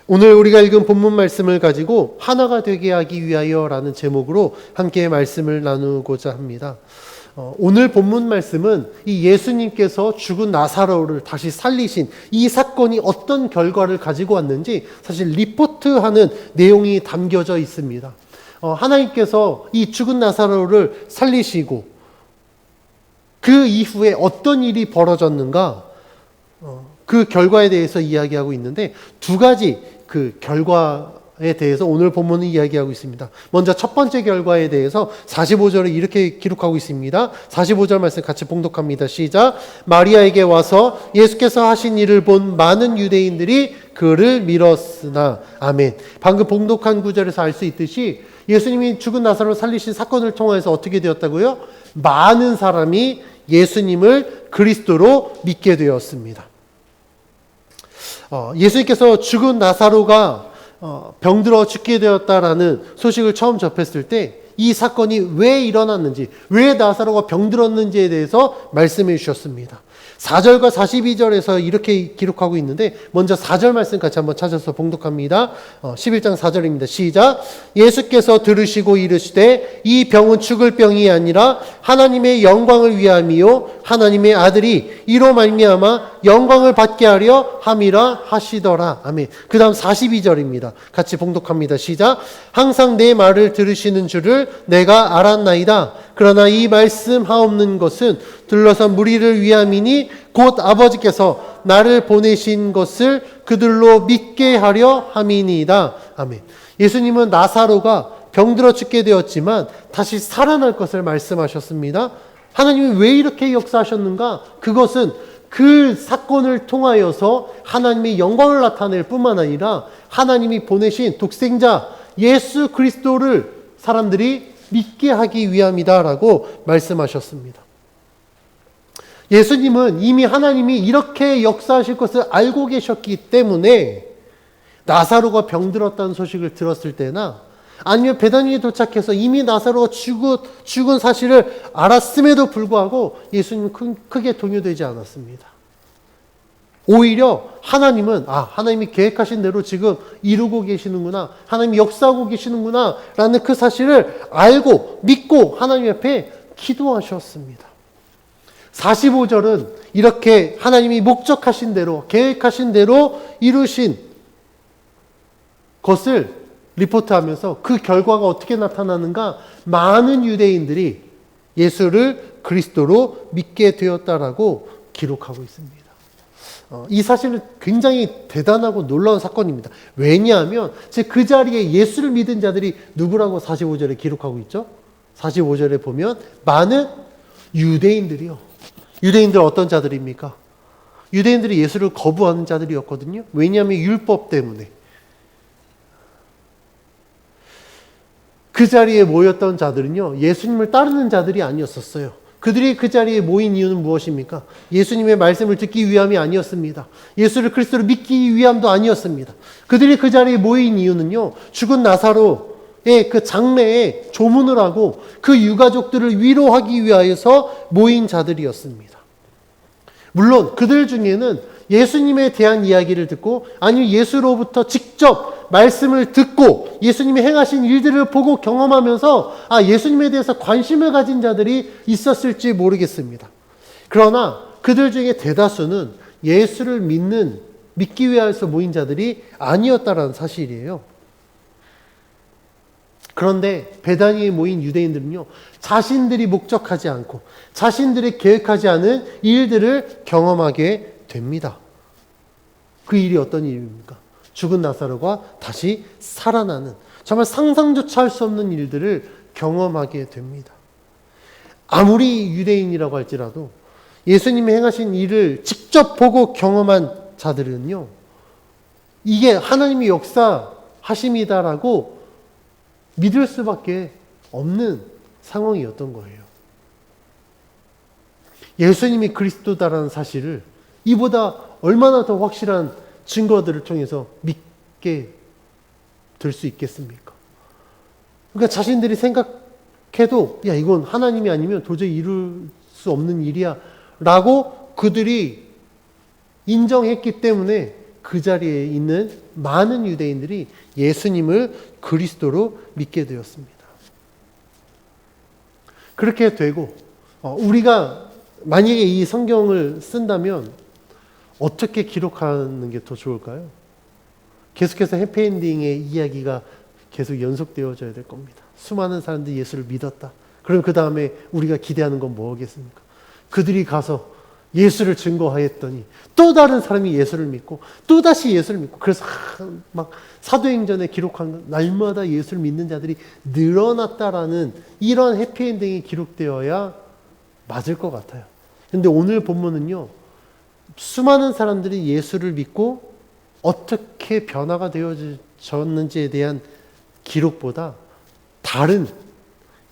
오늘 우리가 읽은 본문 말씀을 가지고 하나가 되게 하기 위하여라는 제목으로 함께 말씀을 나누고자 합니다. 오늘 본문 말씀은 이 예수님께서 죽은 나사로를 다시 살리신 이 사건이 어떤 결과를 가지고 왔는지 사실 리포트하는 내용이 담겨져 있습니다. 하나님께서 이 죽은 나사로를 살리시고 그 이후에 어떤 일이 벌어졌는가, 그 결과에 대해서 이야기하고 있는데 두 가지 그 결과에 대해서 오늘 본문은 이야기하고 있습니다. 먼저 첫 번째 결과에 대해서 45절에 이렇게 기록하고 있습니다. 45절 말씀 같이 봉독합니다. 시작. 마리아에게 와서 예수께서 하신 일을 본 많은 유대인들이 그를 믿었으나. 아멘. 방금 봉독한 구절에서 알 수 있듯이 예수님이 죽은 나사로를 살리신 사건을 통해서 어떻게 되었다고요? 많은 사람이 예수님을 그리스도로 믿게 되었습니다. 예수님께서 죽은 나사로가 병들어 죽게 되었다라는 소식을 처음 접했을 때 이 사건이 왜 일어났는지, 왜 나사로가 병들었는지에 대해서 말씀해 주셨습니다. 4절과 42절에서 이렇게 기록하고 있는데 먼저 4절 말씀 같이 한번 찾아서 봉독합니다. 11장 4절입니다. 시작. 예수께서 들으시고 이르시되 이 병은 죽을 병이 아니라 하나님의 영광을 위함이요 하나님의 아들이 이로 말미암아 영광을 받게 하려 함이라 하시더라. 아멘. 그 다음 42절입니다. 같이 봉독합니다. 시작. 항상 내 말을 들으시는 줄을 내가 알았나이다. 그러나 이 말씀하옵는 것은 둘러선 무리를 위함이니 곧 아버지께서 나를 보내신 것을 그들로 믿게 하려 함이니이다. 아멘. 예수님은 나사로가 병들어 죽게 되었지만 다시 살아날 것을 말씀하셨습니다. 하나님이 왜 이렇게 역사하셨는가? 그것은 그 사건을 통하여서 하나님의 영광을 나타낼 뿐만 아니라 하나님이 보내신 독생자 예수 그리스도를 사람들이 믿게 하기 위함이다라고 말씀하셨습니다. 예수님은 이미 하나님이 이렇게 역사하실 것을 알고 계셨기 때문에 나사로가 병들었다는 소식을 들었을 때나 아니면 베다니에 도착해서 이미 나사로가 죽은 사실을 알았음에도 불구하고 예수님은 크게 동요되지 않았습니다. 오히려 하나님은 하나님이 계획하신 대로 지금 이루고 계시는구나, 하나님이 역사하고 계시는구나 라는 그 사실을 알고 믿고 하나님 앞에 기도하셨습니다. 45절은 이렇게 하나님이 목적하신 대로 계획하신 대로 이루신 것을 리포트하면서 그 결과가 어떻게 나타나는가? 많은 유대인들이 예수를 그리스도로 믿게 되었다라고 기록하고 있습니다. 이 사실은 굉장히 대단하고 놀라운 사건입니다. 왜냐하면 그 자리에 예수를 믿은 자들이 누구라고 45절에 기록하고 있죠? 45절에 보면 많은 유대인들이요. 유대인들 어떤 자들입니까? 유대인들이 예수를 거부하는 자들이었거든요. 왜냐하면 율법 때문에. 그 자리에 모였던 자들은요, 예수님을 따르는 자들이 아니었었어요. 그들이 그 자리에 모인 이유는 무엇입니까? 예수님의 말씀을 듣기 위함이 아니었습니다. 예수를 그리스도로 믿기 위함도 아니었습니다. 그들이 그 자리에 모인 이유는요, 죽은 나사로의 그 장례에 조문을 하고 그 유가족들을 위로하기 위하여서 모인 자들이었습니다. 물론 그들 중에는 예수님에 대한 이야기를 듣고 아니면 예수로부터 직접 말씀을 듣고 예수님이 행하신 일들을 보고 경험하면서 예수님에 대해서 관심을 가진 자들이 있었을지 모르겠습니다. 그러나 그들 중에 대다수는 예수를 믿기 위해서 모인 자들이 아니었다라는 사실이에요. 그런데 베다니에 모인 유대인들은요, 자신들이 목적하지 않고 자신들이 계획하지 않은 일들을 경험하게 됩니다. 그 일이 어떤 일입니까? 죽은 나사로가 다시 살아나는, 정말 상상조차 할 수 없는 일들을 경험하게 됩니다. 아무리 유대인이라고 할지라도 예수님이 행하신 일을 직접 보고 경험한 자들은요, 이게 하나님의 역사하심이다라고 믿을 수밖에 없는 상황이었던 거예요. 예수님이 그리스도다라는 사실을 이보다 얼마나 더 확실한 증거들을 통해서 믿게 될 수 있겠습니까? 그러니까 자신들이 생각해도 이건 하나님이 아니면 도저히 이룰 수 없는 일이야 라고 그들이 인정했기 때문에 그 자리에 있는 많은 유대인들이 예수님을 그리스도로 믿게 되었습니다. 그렇게 되고 우리가 만약에 이 성경을 쓴다면 어떻게 기록하는 게 더 좋을까요? 계속해서 해피엔딩의 이야기가 계속 연속되어져야 될 겁니다. 수많은 사람들이 예수를 믿었다. 그럼 그 다음에 우리가 기대하는 건 뭐겠습니까? 그들이 가서 예수를 증거하였더니 또 다른 사람이 예수를 믿고 또 다시 예수를 믿고 그래서 막 사도행전에 기록한 날마다 예수를 믿는 자들이 늘어났다라는 이런 해피엔딩이 기록되어야 맞을 것 같아요. 그런데 오늘 본문은요, 수많은 사람들이 예수를 믿고 어떻게 변화가 되어졌는지에 대한 기록보다 다른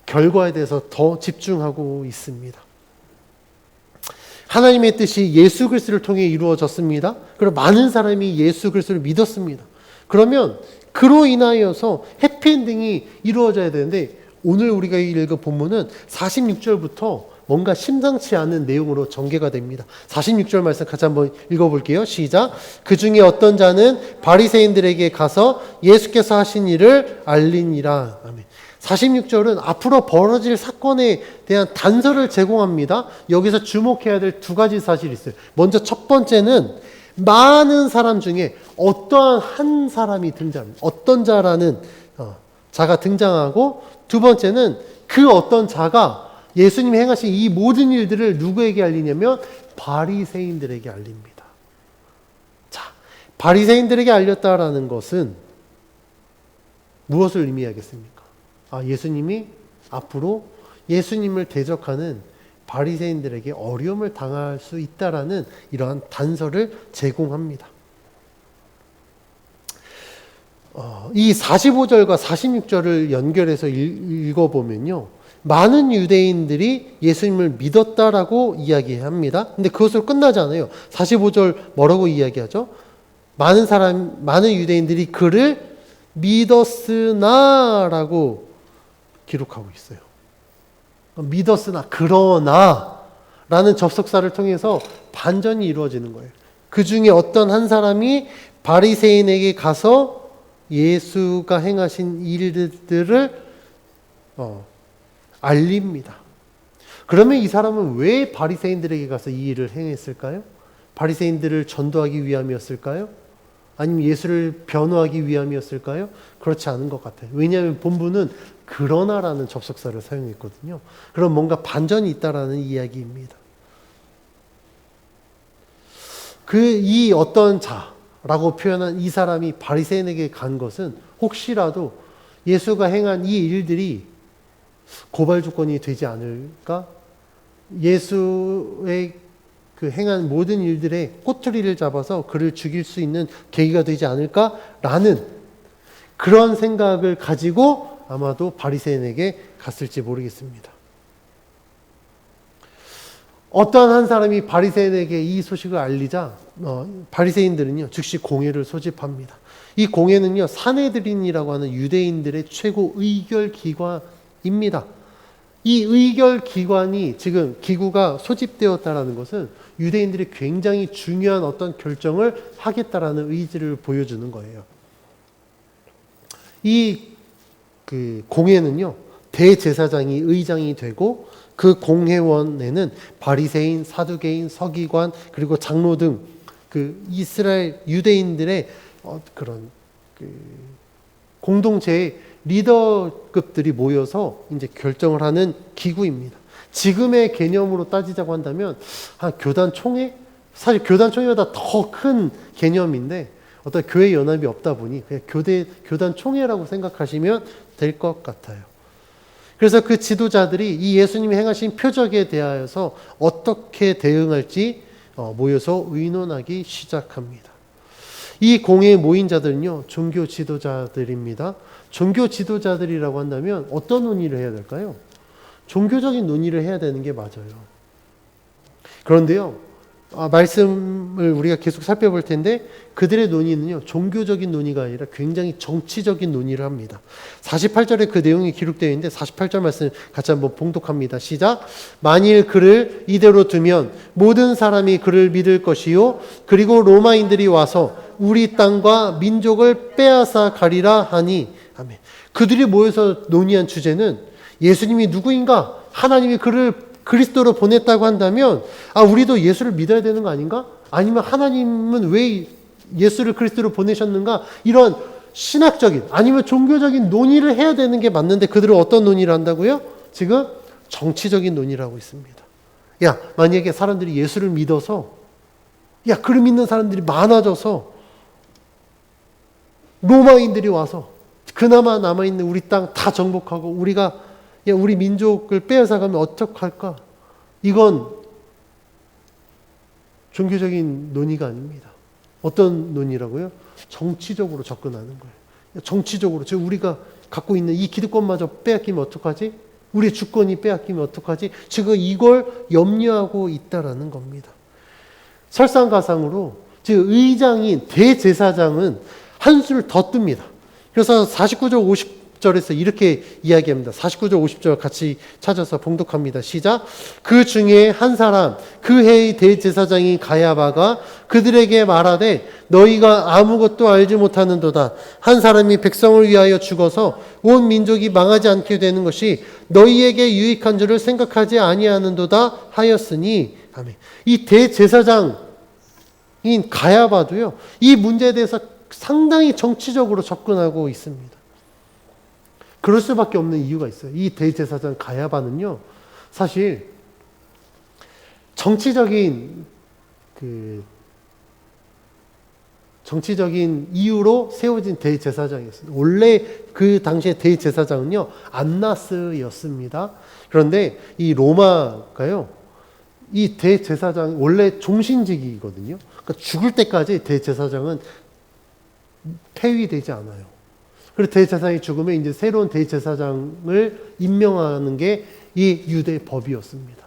결과에 대해서 더 집중하고 있습니다. 하나님의 뜻이 예수 그리스도를 통해 이루어졌습니다. 그리고 많은 사람이 예수 그리스도를 믿었습니다. 그러면 그로 인하여서 해피엔딩이 이루어져야 되는데 오늘 우리가 읽은 본문은 46절부터 뭔가 심상치 않은 내용으로 전개가 됩니다. 46절 말씀 같이 한번 읽어볼게요. 시작. 그 중에 어떤 자는 바리새인들에게 가서 예수께서 하신 일을 알리니라. 아멘. 46절은 앞으로 벌어질 사건에 대한 단서를 제공합니다. 여기서 주목해야 될 두 가지 사실이 있어요. 먼저 첫 번째는 많은 사람 중에 어떠한 한 사람이 등장합니다. 어떤 자라는 자가 등장하고, 두 번째는 그 어떤 자가 예수님이 행하신 이 모든 일들을 누구에게 알리냐면 바리새인들에게 알립니다. 자, 바리새인들에게 알렸다라는 것은 무엇을 의미하겠습니까? 예수님이 앞으로 예수님을 대적하는 바리새인들에게 어려움을 당할 수 있다라는 이러한 단서를 제공합니다. 이 45절과 46절을 연결해서 읽어보면요, 많은 유대인들이 예수님을 믿었다라고 이야기합니다. 근데 그것으로 끝나지 않아요. 45절 뭐라고 이야기하죠? 많은 유대인들이 그를 믿었으나라고 기록하고 있어요. 믿었으나, 그러나 라는 접속사를 통해서 반전이 이루어지는 거예요. 그 중에 어떤 한 사람이 바리새인에게 가서 예수가 행하신 일들을 알립니다. 그러면 이 사람은 왜 바리새인들에게 가서 이 일을 행했을까요? 바리새인들을 전도하기 위함이었을까요? 아니면 예수를 변호하기 위함이었을까요? 그렇지 않은 것 같아요. 왜냐하면 본문은 그러나라는 접속사를 사용했거든요. 그럼 뭔가 반전이 있다라는 이야기입니다. 이 어떤 자라고 표현한 이 사람이 바리새인에게 간 것은 혹시라도 예수가 행한 이 일들이 고발 조건이 되지 않을까? 예수의 그 행한 모든 일들의 꼬투리를 잡아서 그를 죽일 수 있는 계기가 되지 않을까라는 그런 생각을 가지고 아마도 바리새인에게 갔을지 모르겠습니다. 어떤 한 사람이 바리새인에게 이 소식을 알리자 바리새인들은요 즉시 공회를 소집합니다. 이 공회는요 산헤드린이라고 하는 유대인들의 최고 의결 기관입니다. 이 의결 기관이 지금 기구가 소집되었다라는 것은 유대인들이 굉장히 중요한 어떤 결정을 하겠다라는 의지를 보여주는 거예요. 이 공회는요 대제사장이 의장이 되고 그 공회원에는 바리새인, 사두개인, 서기관 그리고 장로 등 그 이스라엘 유대인들의 그런 공동체의 리더급들이 모여서 이제 결정을 하는 기구입니다. 지금의 개념으로 따지자고 한다면 한 교단 총회? 사실 교단 총회보다 더 큰 개념인데 어떤 교회 연합이 없다 보니 그냥 교단 총회라고 생각하시면 될 것 같아요. 그래서 그 지도자들이 이 예수님이 행하신 표적에 대하여서 어떻게 대응할지 모여서 의논하기 시작합니다. 이 공회에 모인 자들은요 종교 지도자들입니다. 종교 지도자들이라고 한다면 어떤 논의를 해야 될까요? 종교적인 논의를 해야 되는 게 맞아요. 그런데요 말씀을 우리가 계속 살펴볼 텐데 그들의 논의는요 종교적인 논의가 아니라 굉장히 정치적인 논의를 합니다. 48절에 그 내용이 기록되어 있는데 48절 말씀 같이 한번 봉독합니다. 시작. 만일 그를 이대로 두면 모든 사람이 그를 믿을 것이요 그리고 로마인들이 와서 우리 땅과 민족을 빼앗아 가리라 하니. 아멘. 그들이 모여서 논의한 주제는 예수님이 누구인가? 하나님이 그를 그리스도로 보냈다고 한다면 우리도 예수를 믿어야 되는 거 아닌가? 아니면 하나님은 왜 예수를 그리스도로 보내셨는가? 이런 신학적인 아니면 종교적인 논의를 해야 되는 게 맞는데 그들은 어떤 논의를 한다고요? 지금 정치적인 논의를 하고 있습니다. 만약에 사람들이 예수를 믿어서 그를 믿는 사람들이 많아져서 로마인들이 와서 그나마 남아있는 우리 땅 다 정복하고 우리 민족을 빼앗아가면 어떡할까? 이건 종교적인 논의가 아닙니다. 어떤 논의라고요? 정치적으로 접근하는 거예요. 정치적으로 즉 우리가 갖고 있는 이 기득권마저 빼앗기면 어떡하지? 우리의 주권이 빼앗기면 어떡하지? 지금 이걸 염려하고 있다라는 겁니다. 설상가상으로 즉 의장인 대제사장은 한술 더 뜹니다. 그래서 49절 50절에서 이렇게 이야기합니다. 49절 50절 같이 찾아서 봉독합니다. 시작. 그 중에 한 사람 그 해의 대제사장인 가야바가 그들에게 말하되 너희가 아무것도 알지 못하는도다. 한 사람이 백성을 위하여 죽어서 온 민족이 망하지 않게 되는 것이 너희에게 유익한 줄을 생각하지 아니하는도다 하였으니. 아멘. 이 대제사장인 가야바도요. 이 문제에 대해서 상당히 정치적으로 접근하고 있습니다. 그럴 수밖에 없는 이유가 있어요. 이 대제사장 가야바는요, 사실 정치적인 이유로 세워진 대제사장이었습니다. 원래 그 당시에 대제사장은요, 안나스였습니다. 그런데 이 로마가요, 이 대제사장 원래 종신직이거든요. 그러니까 죽을 때까지 대제사장은 폐위되지 않아요. 그래서 대제사장이 죽으면 이제 새로운 대제사장을 임명하는 게 이 유대 법이었습니다.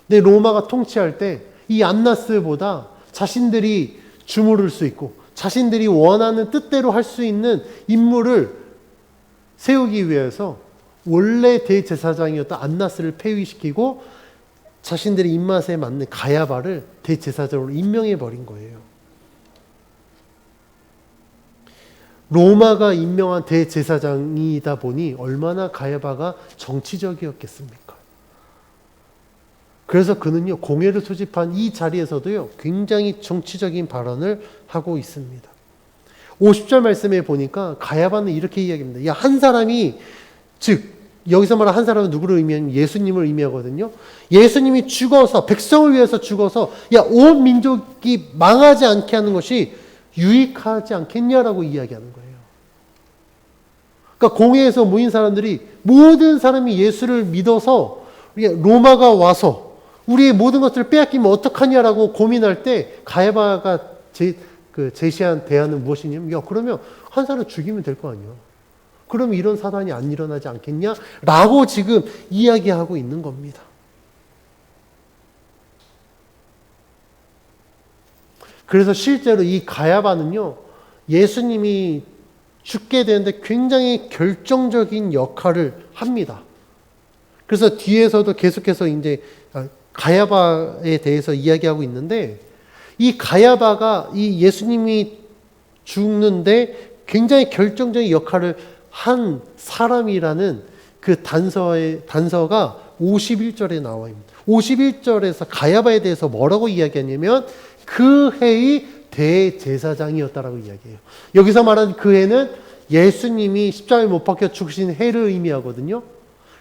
근데 로마가 통치할 때 이 안나스보다 자신들이 주무를 수 있고 자신들이 원하는 뜻대로 할 수 있는 인물을 세우기 위해서 원래 대제사장이었던 안나스를 폐위시키고 자신들의 입맛에 맞는 가야바를 대제사장으로 임명해 버린 거예요. 로마가 임명한 대제사장이다 보니 얼마나 가야바가 정치적이었겠습니까? 그래서 그는요, 공회를 소집한 이 자리에서도요, 굉장히 정치적인 발언을 하고 있습니다. 50절 말씀에 보니까 가야바는 이렇게 이야기합니다. 한 사람이, 즉, 여기서 말하는 한 사람은 누구를 의미하냐면 예수님을 의미하거든요. 예수님이 죽어서, 백성을 위해서 죽어서, 온 민족이 망하지 않게 하는 것이 유익하지 않겠냐라고 이야기하는 거예요. 그러니까 공회에서 모인 사람들이 모든 사람이 예수를 믿어서 로마가 와서 우리의 모든 것들을 빼앗기면 어떡하냐라고 고민할 때 가야바가 제시한 대안은 무엇이냐면 그러면 한 사람 죽이면 될 거 아니야. 그러면 이런 사단이 안 일어나지 않겠냐라고 지금 이야기하고 있는 겁니다. 그래서 실제로 이 가야바는요, 예수님이 죽게 되는데 굉장히 결정적인 역할을 합니다. 그래서 뒤에서도 계속해서 이제 가야바에 대해서 이야기하고 있는데, 이 가야바가 이 예수님이 죽는데 굉장히 결정적인 역할을 한 사람이라는 그 단서가 51절에 나와 있습니다. 51절에서 가야바에 대해서 뭐라고 이야기하냐면 그 해의 대제사장이었다라고 이야기해요. 여기서 말하는 그 해는 예수님이 십자가에 못 박혀 죽으신 해를 의미하거든요.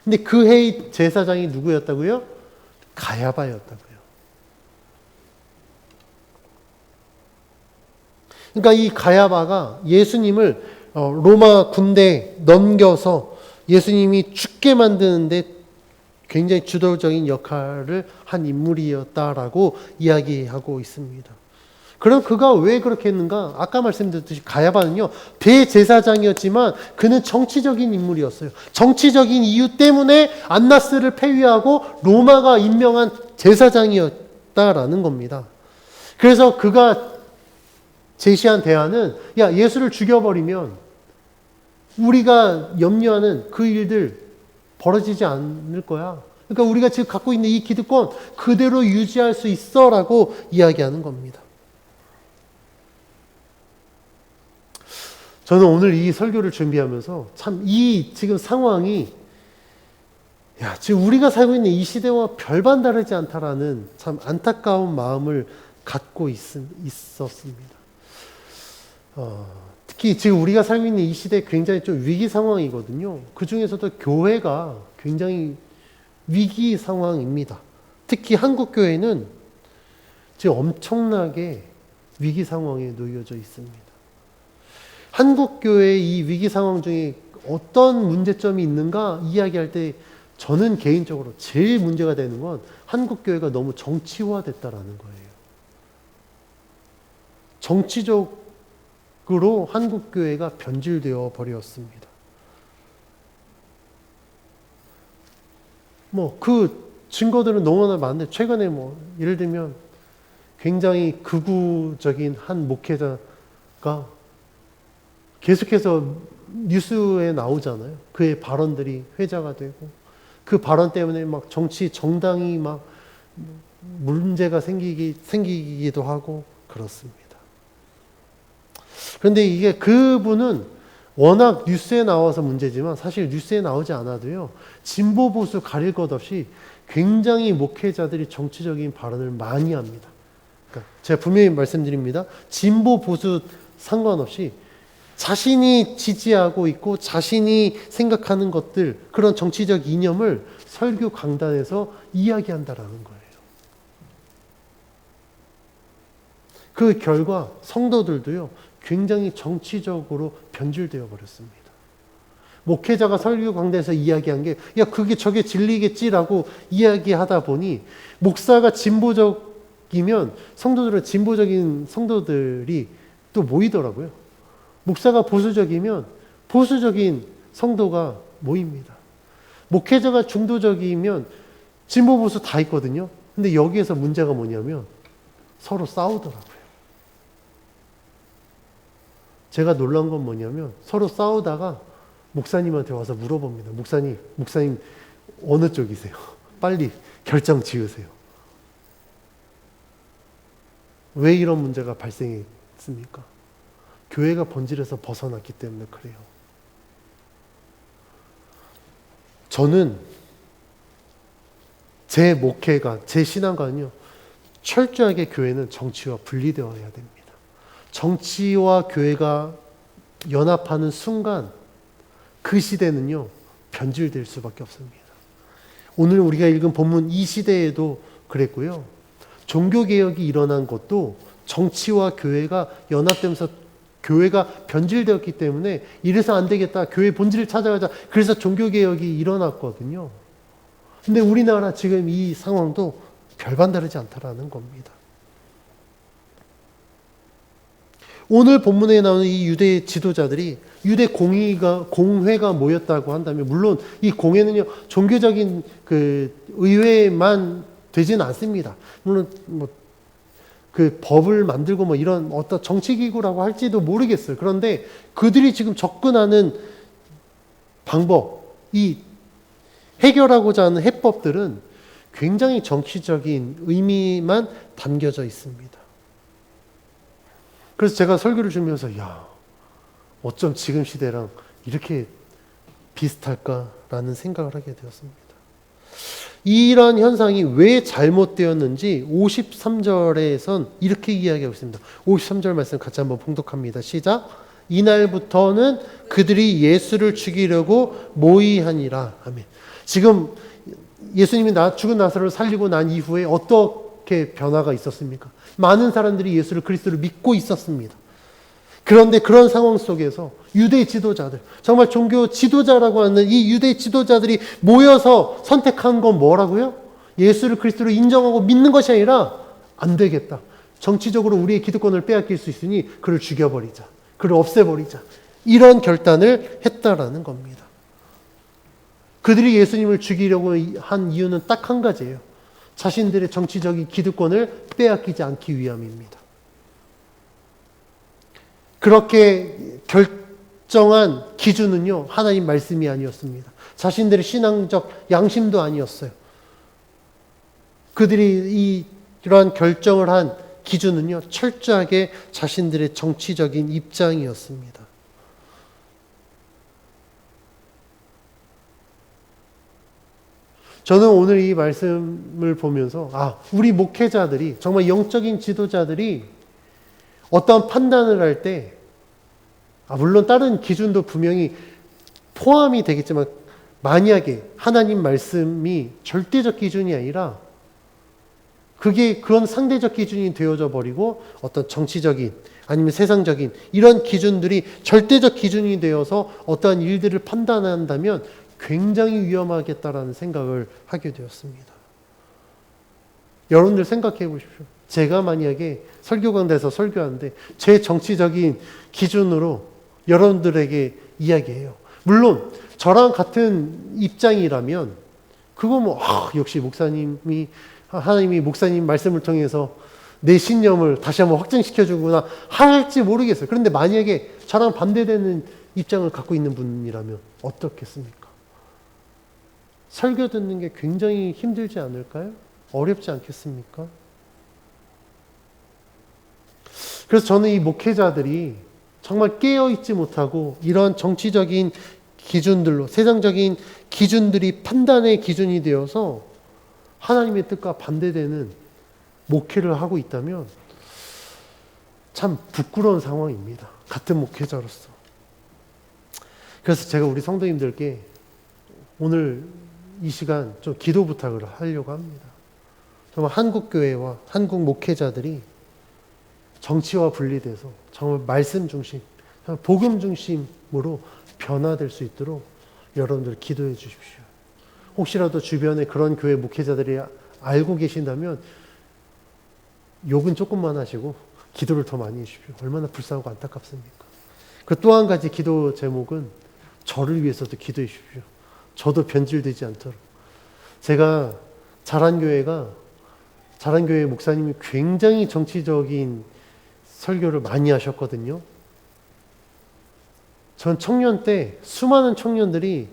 근데 그 해의 제사장이 누구였다고요? 가야바였다고요. 그러니까 이 가야바가 예수님을 로마 군대에 넘겨서 예수님이 죽게 만드는데 굉장히 주도적인 역할을 한 인물이었다라고 이야기하고 있습니다. 그럼 그가 왜 그렇게 했는가? 아까 말씀드렸듯이 가야바는요, 대제사장이었지만 그는 정치적인 인물이었어요. 정치적인 이유 때문에 안나스를 폐위하고 로마가 임명한 제사장이었다라는 겁니다. 그래서 그가 제시한 대안은 예수를 죽여버리면 우리가 염려하는 그 일들 벌어지지 않을 거야. 그러니까 우리가 지금 갖고 있는 이 기득권 그대로 유지할 수 있어라고 이야기하는 겁니다. 저는 오늘 이 설교를 준비하면서 참 이 지금 상황이 지금 우리가 살고 있는 이 시대와 별반 다르지 않다라는 참 안타까운 마음을 갖고 있었습니다. 특히 지금 우리가 살고 있는 이 시대 굉장히 좀 위기 상황이거든요. 그 중에서도 교회가 굉장히 위기 상황입니다. 특히 한국 교회는 지금 엄청나게 위기 상황에 놓여져 있습니다. 한국 교회의 이 위기 상황 중에 어떤 문제점이 있는가 이야기할 때 저는 개인적으로 제일 문제가 되는 건 한국 교회가 너무 정치화됐다라는 거예요. 정치적으로 한국 교회가 변질되어 버렸습니다. 그 증거들은 너무나 많은데 최근에 예를 들면 굉장히 극우적인 한 목회자가 계속해서 뉴스에 나오잖아요. 그의 발언들이 회자가 되고 그 발언 때문에 정치 정당이 문제가 생기기도 하고 그렇습니다. 그런데 이게 그분은 워낙 뉴스에 나와서 문제지만 사실 뉴스에 나오지 않아도요. 진보 보수 가릴 것 없이 굉장히 목회자들이 정치적인 발언을 많이 합니다. 그러니까 제가 분명히 말씀드립니다. 진보 보수 상관없이 자신이 지지하고 있고 자신이 생각하는 것들, 그런 정치적 이념을 설교 강단에서 이야기한다라는 거예요. 그 결과 성도들도요, 굉장히 정치적으로 변질되어 버렸습니다. 목회자가 설교 강단에서 이야기한 게, 저게 진리겠지라고 이야기하다 보니, 목사가 진보적이면 성도들은 진보적인 성도들이 또 모이더라고요. 목사가 보수적이면 보수적인 성도가 모입니다. 목회자가 중도적이면 진보 보수 다 있거든요. 근데 여기에서 문제가 뭐냐면 서로 싸우더라고요. 제가 놀란 건 뭐냐면 서로 싸우다가 목사님한테 와서 물어봅니다. 목사님 어느 쪽이세요? 빨리 결정 지으세요. 왜 이런 문제가 발생했습니까? 교회가 본질에서 벗어났기 때문에 그래요. 저는 제 목회가, 제 신앙관은요, 철저하게 교회는 정치와 분리되어야 됩니다. 정치와 교회가 연합하는 순간 그 시대는요, 변질될 수밖에 없습니다. 오늘 우리가 읽은 본문 이 시대에도 그랬고요. 종교개혁이 일어난 것도 정치와 교회가 연합되면서 교회가 변질되었기 때문에 이래서 안 되겠다. 교회 본질을 찾아가자. 그래서 종교개혁이 일어났거든요. 근데 우리나라 지금 이 상황도 별반 다르지 않다라는 겁니다. 오늘 본문에 나오는 이 유대 지도자들이 유대 공회가 모였다고 한다면, 물론 이 공회는요, 종교적인 의회만 되지는 않습니다. 물론 그 법을 만들고 이런 어떤 정치기구라고 할지도 모르겠어요. 그런데 그들이 지금 접근하는 방법, 이 해결하고자 하는 해법들은 굉장히 정치적인 의미만 담겨져 있습니다. 그래서 제가 설교를 주면서 어쩜 지금 시대랑 이렇게 비슷할까라는 생각을 하게 되었습니다. 이런 현상이 왜 잘못되었는지 53절에선 이렇게 이야기하고 있습니다. 53절 말씀 같이 한번 봉독합니다. 시작. 이날부터는 그들이 예수를 죽이려고 모의하니라. 아멘. 지금 예수님이 죽은 나사로를 살리고 난 이후에 어떻게 변화가 있었습니까? 많은 사람들이 예수를 그리스도를 믿고 있었습니다. 그런데 그런 상황 속에서 유대 지도자들, 정말 종교 지도자라고 하는 이 유대 지도자들이 모여서 선택한 건 뭐라고요? 예수를 그리스도로 인정하고 믿는 것이 아니라 안 되겠다. 정치적으로 우리의 기득권을 빼앗길 수 있으니 그를 죽여버리자. 그를 없애버리자. 이런 결단을 했다라는 겁니다. 그들이 예수님을 죽이려고 한 이유는 딱 한 가지예요. 자신들의 정치적인 기득권을 빼앗기지 않기 위함입니다. 그렇게 결정한 기준은요, 하나님 말씀이 아니었습니다. 자신들의 신앙적 양심도 아니었어요. 그들이 이러한 결정을 한 기준은요, 철저하게 자신들의 정치적인 입장이었습니다. 저는 오늘 이 말씀을 보면서 우리 목회자들이 정말 영적인 지도자들이 어떤 판단을 할 때 물론 다른 기준도 분명히 포함이 되겠지만 만약에 하나님 말씀이 절대적 기준이 아니라 그런 상대적 기준이 되어져 버리고 어떤 정치적인 아니면 세상적인 이런 기준들이 절대적 기준이 되어서 어떠한 일들을 판단한다면 굉장히 위험하겠다라는 생각을 하게 되었습니다. 여러분들 생각해 보십시오. 제가 만약에 설교강단에서 설교하는데 제 정치적인 기준으로 여러분들에게 이야기해요. 물론 저랑 같은 입장이라면 그거 역시 목사님이 하나님이 목사님 말씀을 통해서 내 신념을 다시 한번 확증시켜주구나 할지 모르겠어요. 그런데 만약에 저랑 반대되는 입장을 갖고 있는 분이라면 어떻겠습니까? 설교 듣는 게 굉장히 힘들지 않을까요? 어렵지 않겠습니까? 그래서 저는 이 목회자들이 정말 깨어있지 못하고 이런 정치적인 기준들로 세상적인 기준들이 판단의 기준이 되어서 하나님의 뜻과 반대되는 목회를 하고 있다면 참 부끄러운 상황입니다. 같은 목회자로서. 그래서 제가 우리 성도님들께 오늘 이 시간 좀 기도 부탁을 하려고 합니다. 정말 한국교회와 한국 목회자들이 정치와 분리돼서 정말 말씀 중심, 복음 중심으로 변화될 수 있도록 여러분들 기도해 주십시오. 혹시라도 주변에 그런 교회 목회자들이 알고 계신다면 욕은 조금만 하시고 기도를 더 많이 해주십시오. 얼마나 불쌍하고 안타깝습니까? 그 또 한 가지 기도 제목은 저를 위해서도 기도해 주십시오. 저도 변질되지 않도록. 제가 자란 교회 목사님이 굉장히 정치적인 설교를 많이 하셨거든요. 전 청년 때 수많은 청년들이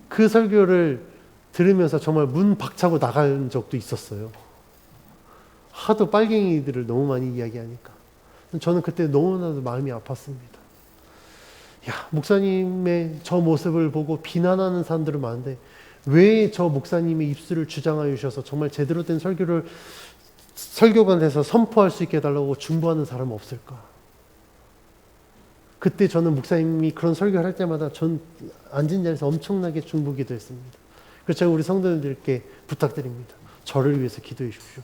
그 설교를 들으면서 정말 문 박차고 나간 적도 있었어요. 하도 빨갱이들을 너무 많이 이야기하니까. 저는 그때 너무나도 마음이 아팠습니다. 목사님의 저 모습을 보고 비난하는 사람들은 많은데 왜 저 목사님의 입술을 주장하여 주셔서 정말 제대로 된 설교를 설교관에서 선포할 수 있게 해달라고 중보하는 사람은 없을까? 그때 저는 목사님이 그런 설교를 할 때마다 전 앉은 자리에서 엄청나게 중보기도 했습니다. 그래서 제가 우리 성도님들께 부탁드립니다. 저를 위해서 기도해 주십시오.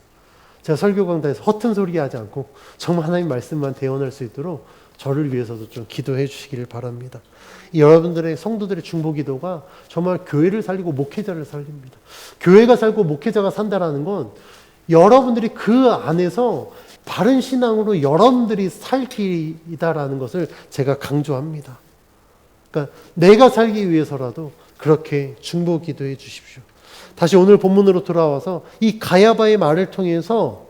제가 설교 강단에서 허튼 소리 하지 않고 정말 하나님 말씀만 대언할 수 있도록 저를 위해서도 좀 기도해 주시기를 바랍니다. 여러분들의 성도들의 중보 기도가 정말 교회를 살리고 목회자를 살립니다. 교회가 살고 목회자가 산다라는 건 여러분들이 그 안에서 바른 신앙으로 여러분들이 살 길이다라는 것을 제가 강조합니다. 그러니까 내가 살기 위해서라도 그렇게 중보 기도해 주십시오. 다시 오늘 본문으로 돌아와서 이 가야바의 말을 통해서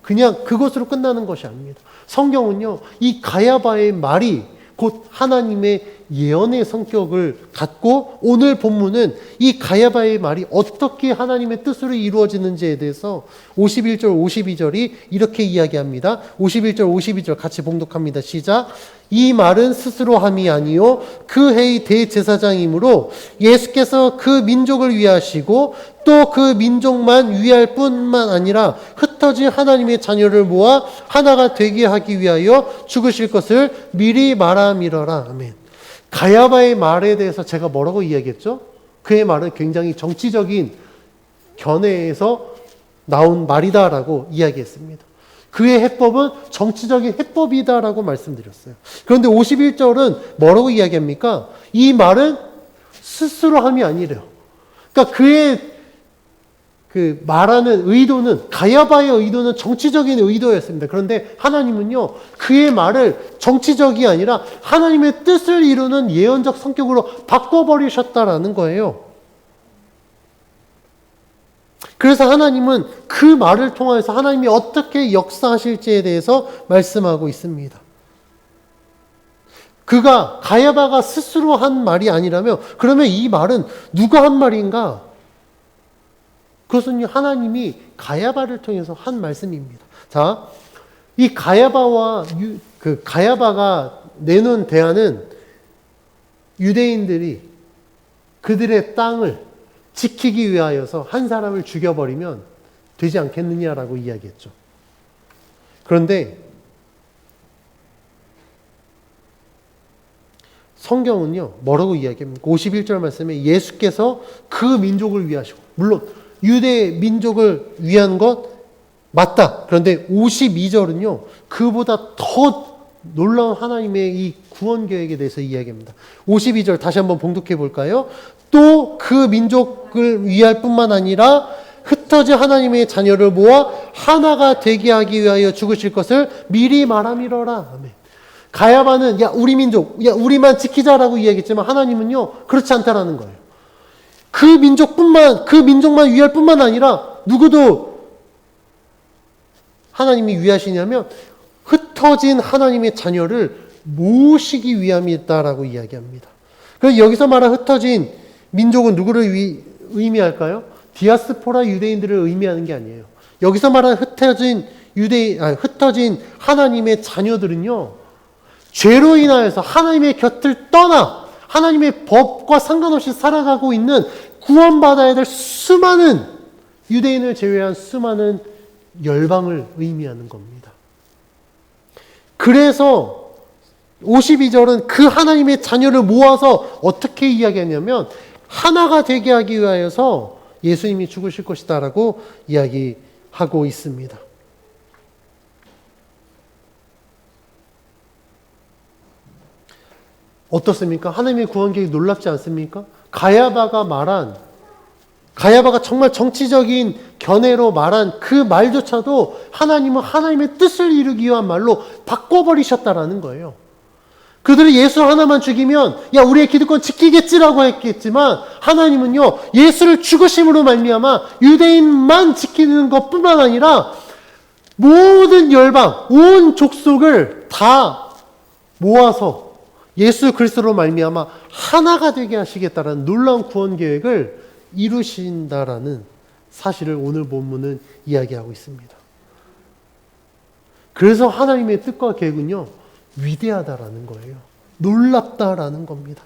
그냥 그것으로 끝나는 것이 아닙니다. 성경은요, 이 가야바의 말이 곧 하나님의 예언의 성격을 갖고 오늘 본문은 이 가야바의 말이 어떻게 하나님의 뜻으로 이루어지는지에 대해서 51절, 52절이 이렇게 이야기합니다. 51절, 52절 같이 봉독합니다. 시작. 이 말은 스스로 함이 아니요 그 해의 대제사장이므로 예수께서 그 민족을 위하시고 또 그 민족만 위할 뿐만 아니라 흩어진 하나님의 자녀를 모아 하나가 되게 하기 위하여 죽으실 것을 미리 말함이러라. 아멘. 가야바의 말에 대해서 제가 뭐라고 이야기했죠? 그의 말은 굉장히 정치적인 견해에서 나온 말이다라고 이야기했습니다. 그의 해법은 정치적인 해법이다라고 말씀드렸어요. 그런데 51절은 뭐라고 이야기합니까? 이 말은 스스로 함이 아니래요. 그러니까 그의 그 말하는 의도는, 가야바의 의도는 정치적인 의도였습니다. 그런데 하나님은요, 그의 말을 정치적이 아니라 하나님의 뜻을 이루는 예언적 성격으로 바꿔버리셨다라는 거예요. 그래서 하나님은 그 말을 통해서 하나님이 어떻게 역사하실지에 대해서 말씀하고 있습니다. 그가, 가야바가 스스로 한 말이 아니라면, 그러면 이 말은 누가 한 말인가? 그것은 하나님이 가야바를 통해서 한 말씀입니다. 자, 이 가야바와 가야바가 내놓은 대안은 유대인들이 그들의 땅을 지키기 위하여서 한 사람을 죽여버리면 되지 않겠느냐라고 이야기했죠. 그런데 성경은요, 뭐라고 이야기합니까? 51절 말씀에 예수께서 그 민족을 위하시고, 물론 유대 민족을 위한 것 맞다. 그런데 52절은요, 그보다 더 놀라운 하나님의 이 구원 계획에 대해서 이야기합니다. 52절 다시 한번 봉독해 볼까요? 또 그 민족을 위할 뿐만 아니라 흩어진 하나님의 자녀를 모아 하나가 되게 하기 위하여 죽으실 것을 미리 말함이러라. 아멘. 가야바는 야 우리 민족, 야 우리만 지키자라고 이야기했지만 하나님은요 그렇지 않다라는 거예요. 그 민족만 위할 뿐만 아니라 누구도 하나님이 위하시냐면 흩어진 하나님의 자녀를 모시기 위함이다라고 이야기합니다. 그래서 여기서 말한 흩어진 민족은 누구를 의미할까요? 디아스포라 유대인들을 의미하는 게 아니에요. 여기서 말한 흩어진 하나님의 자녀들은요, 죄로 인하여서 하나님의 곁을 떠나 하나님의 법과 상관없이 살아가고 있는 구원받아야 될 수많은 유대인을 제외한 수많은 열방을 의미하는 겁니다. 그래서 52절은 그 하나님의 자녀를 모아서 어떻게 이야기하냐면 하나가 되게 하기 위하여서 예수님이 죽으실 것이다 라고 이야기하고 있습니다. 어떻습니까? 하나님의 구원 계획이 놀랍지 않습니까? 가야바가 정말 정치적인 견해로 말한 그 말조차도 하나님은 하나님의 뜻을 이루기 위한 말로 바꿔버리셨다라는 거예요. 그들이 예수 하나만 죽이면 야 우리의 기득권 지키겠지라고 했겠지만 하나님은요 예수를 죽으심으로 말미암아 유대인만 지키는 것뿐만 아니라 모든 열방, 온 족속을 다 모아서 예수 그리스도로 말미암아 하나가 되게 하시겠다라는 놀라운 구원 계획을 이루신다라는 사실을 오늘 본문은 이야기하고 있습니다. 그래서 하나님의 뜻과 계획은요 위대하다라는 거예요. 놀랍다라는 겁니다.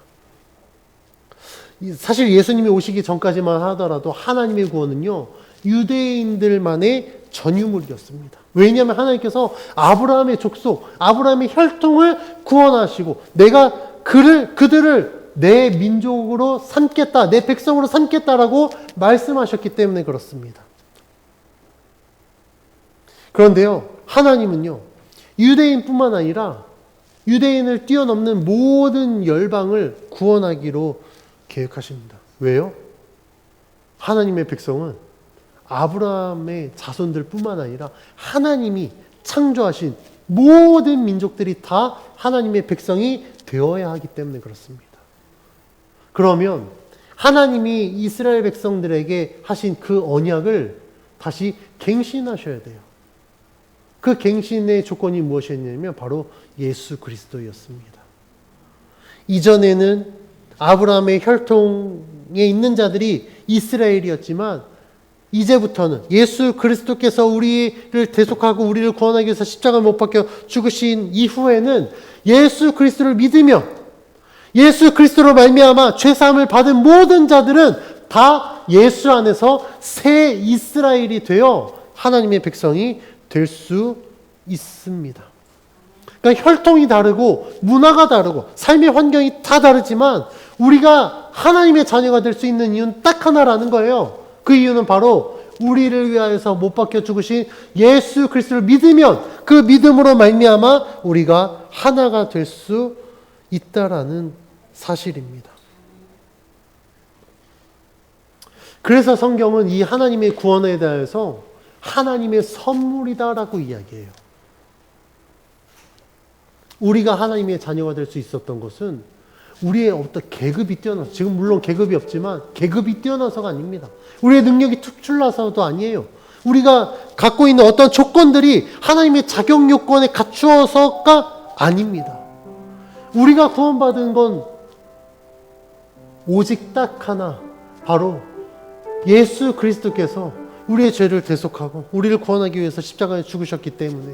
사실 예수님이 오시기 전까지만 하더라도 하나님의 구원은요 유대인들만의 전유물이었습니다. 왜냐하면 하나님께서 아브라함의 족속, 아브라함의 혈통을 구원하시고 내가 그들을 내 민족으로 삼겠다, 내 백성으로 삼겠다라고 말씀하셨기 때문에 그렇습니다. 그런데요, 하나님은요, 유대인뿐만 아니라 유대인을 뛰어넘는 모든 열방을 구원하기로 계획하십니다. 왜요? 하나님의 백성은 아브라함의 자손들뿐만 아니라 하나님이 창조하신 모든 민족들이 다 하나님의 백성이 되어야 하기 때문에 그렇습니다. 그러면 하나님이 이스라엘 백성들에게 하신 그 언약을 다시 갱신하셔야 돼요. 그 갱신의 조건이 무엇이었냐면 바로 예수 그리스도였습니다. 이전에는 아브라함의 혈통에 있는 자들이 이스라엘이었지만 이제부터는 예수 그리스도께서 우리를 대속하고 우리를 구원하기 위해서 십자가에 못 박혀 죽으신 이후에는 예수 그리스도를 믿으며 예수 그리스도로 말미암아 죄사함을 받은 모든 자들은 다 예수 안에서 새 이스라엘이 되어 하나님의 백성이 될 수 있습니다. 그러니까 혈통이 다르고 문화가 다르고 삶의 환경이 다 다르지만 우리가 하나님의 자녀가 될 수 있는 이유는 딱 하나라는 거예요. 그 이유는 바로 우리를 위하여서 못 박혀 죽으신 예수 그리스도를 믿으면 그 믿음으로 말미암아 우리가 하나가 될 수 있다라는 사실입니다. 그래서 성경은 이 하나님의 구원에 대해서 하나님의 선물이다라고 이야기해요. 우리가 하나님의 자녀가 될 수 있었던 것은 우리의 어떤 계급이 뛰어나서, 지금 물론 계급이 없지만 계급이 뛰어나서가 아닙니다. 우리의 능력이 특출나서도 아니에요. 우리가 갖고 있는 어떤 조건들이 하나님의 자격 요건에 갖추어서가 아닙니다. 우리가 구원받은 건 오직 딱 하나, 바로 예수 그리스도께서 우리의 죄를 대속하고 우리를 구원하기 위해서 십자가에 죽으셨기 때문에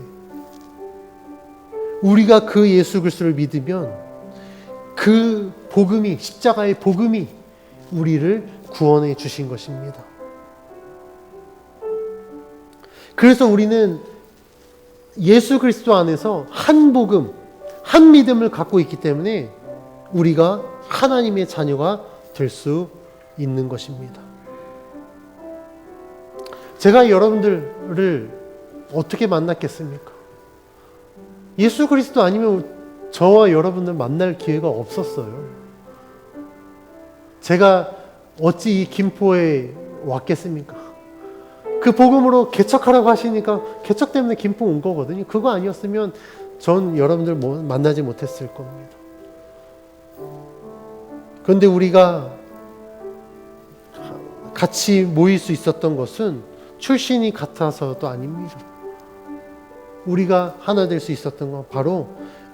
우리가 그 예수 그리스도를 믿으면 그 복음이, 십자가의 복음이 우리를 구원해 주신 것입니다. 그래서 우리는 예수 그리스도 안에서 한 복음, 한 믿음을 갖고 있기 때문에 우리가 하나님의 자녀가 될 수 있는 것입니다. 제가 여러분들을 어떻게 만났겠습니까? 예수 그리스도 아니면 저와 여러분들 만날 기회가 없었어요. 제가 어찌 이 김포에 왔겠습니까? 그 복음으로 개척하라고 하시니까 개척 때문에 김포 온 거거든요. 그거 아니었으면 전 여러분들 만나지 못했을 겁니다. 그런데 우리가 같이 모일 수 있었던 것은 출신이 같아서도 아닙니다. 우리가 하나 될 수 있었던 건 바로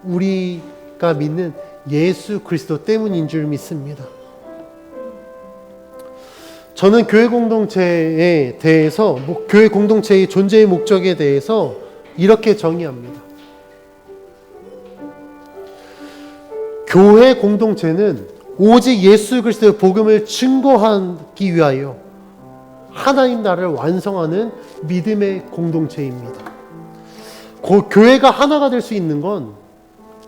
우리가 믿는 예수 그리스도 때문인 줄 믿습니다. 저는 교회 공동체에 대해서, 교회 공동체의 존재의 목적에 대해서 이렇게 정의합니다. 교회 공동체는 오직 예수 그리스도의 복음을 증거하기 위하여 하나님 나라를 완성하는 믿음의 공동체입니다. 교회가 하나가 될 수 있는 건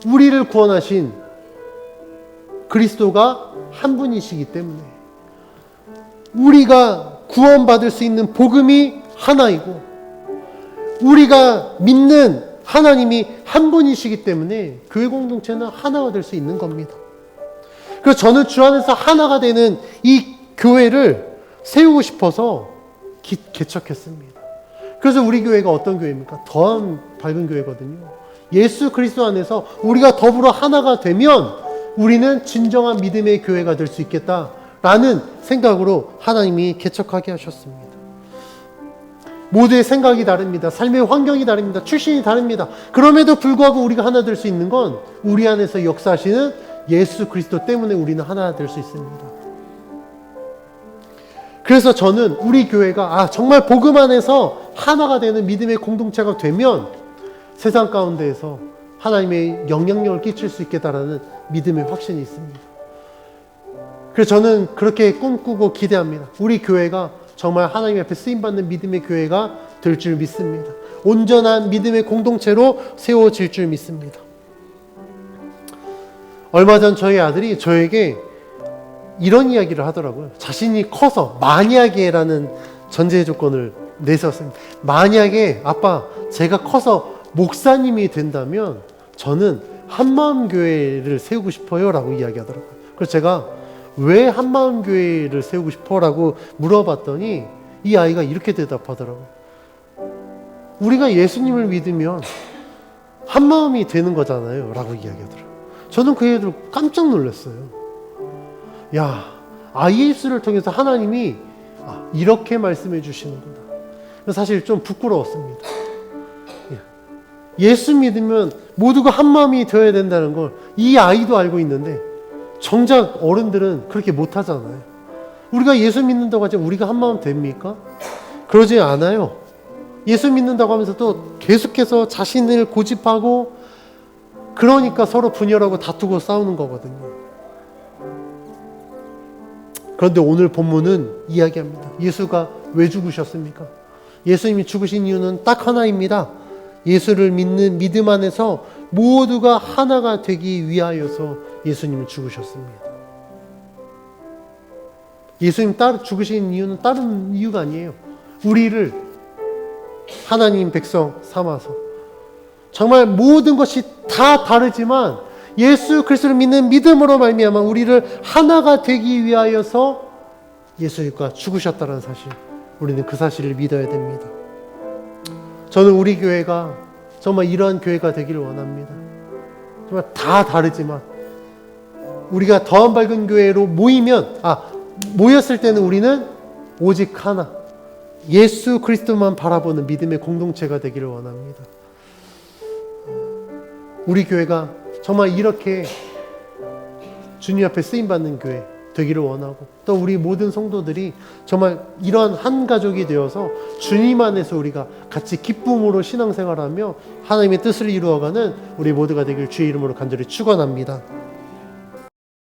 우리를 구원하신 그리스도가 한 분이시기 때문에, 우리가 구원받을 수 있는 복음이 하나이고 우리가 믿는 하나님이 한 분이시기 때문에 교회 공동체는 하나가 될 수 있는 겁니다. 그래서 저는 주 안에서 하나가 되는 이 교회를 세우고 싶어서 개척했습니다. 그래서 우리 교회가 어떤 교회입니까? 더한 밝은 교회거든요. 예수 그리스도 안에서 우리가 더불어 하나가 되면 우리는 진정한 믿음의 교회가 될 수 있겠다라는 생각으로 하나님이 개척하게 하셨습니다. 모두의 생각이 다릅니다. 삶의 환경이 다릅니다. 출신이 다릅니다. 그럼에도 불구하고 우리가 하나 될 수 있는 건 우리 안에서 역사하시는 예수 그리스도 때문에 우리는 하나 될 수 있습니다. 그래서 저는 우리 교회가 정말 복음 안에서 하나가 되는 믿음의 공동체가 되면 세상 가운데에서 하나님의 영향력을 끼칠 수 있겠다라는 믿음의 확신이 있습니다. 그래서 저는 그렇게 꿈꾸고 기대합니다. 우리 교회가 정말 하나님 앞에 쓰임받는 믿음의 교회가 될 줄 믿습니다. 온전한 믿음의 공동체로 세워질 줄 믿습니다. 얼마 전 저희 아들이 저에게 이런 이야기를 하더라고요. 자신이 커서, 만약에라는 전제 조건을 내세웠습니다. 만약에 아빠, 제가 커서 목사님이 된다면 저는 한마음교회를 세우고 싶어요 라고 이야기하더라고요. 그래서 제가 왜 한마음교회를 세우고 싶어? 라고 물어봤더니 이 아이가 이렇게 대답하더라고요. 우리가 예수님을 믿으면 한마음이 되는 거잖아요 라고 이야기하더라고요. 저는 그 애들 깜짝 놀랐어요. 야, 아이의 입술을 통해서 하나님이 이렇게 말씀해 주시는구나. 사실 좀 부끄러웠습니다. 예수 믿으면 모두가 한마음이 되어야 된다는 걸 이 아이도 알고 있는데 정작 어른들은 그렇게 못하잖아요. 우리가 예수 믿는다고 하지 우리가 한마음 됩니까? 그러지 않아요. 예수 믿는다고 하면서 또 계속해서 자신을 고집하고 그러니까 서로 분열하고 다투고 싸우는 거거든요. 그런데 오늘 본문은 이야기합니다. 예수가 왜 죽으셨습니까? 예수님이 죽으신 이유는 딱 하나입니다. 예수를 믿는 믿음 안에서 모두가 하나가 되기 위하여서 예수님은 죽으셨습니다. 예수님 죽으신 이유는 다른 이유가 아니에요. 우리를 하나님 백성 삼아서 정말 모든 것이 다 다르지만 예수 그리스도를 믿는 믿음으로 말미암아 우리를 하나가 되기 위하여서 예수님과 죽으셨다는 사실, 우리는 그 사실을 믿어야 됩니다. 저는 우리 교회가 정말 이러한 교회가 되기를 원합니다. 정말 다 다르지만 우리가 더한 밝은 교회로 모였을 때는 우리는 오직 하나, 예수 그리스도만 바라보는 믿음의 공동체가 되기를 원합니다. 우리 교회가 정말 이렇게 주님 앞에 쓰임받는 교회 되기를 원하고, 또 우리 모든 성도들이 정말 이러한 한 가족이 되어서 주님 안에서 우리가 같이 기쁨으로 신앙생활하며 하나님의 뜻을 이루어가는 우리 모두가 되길 주의 이름으로 간절히 축원합니다.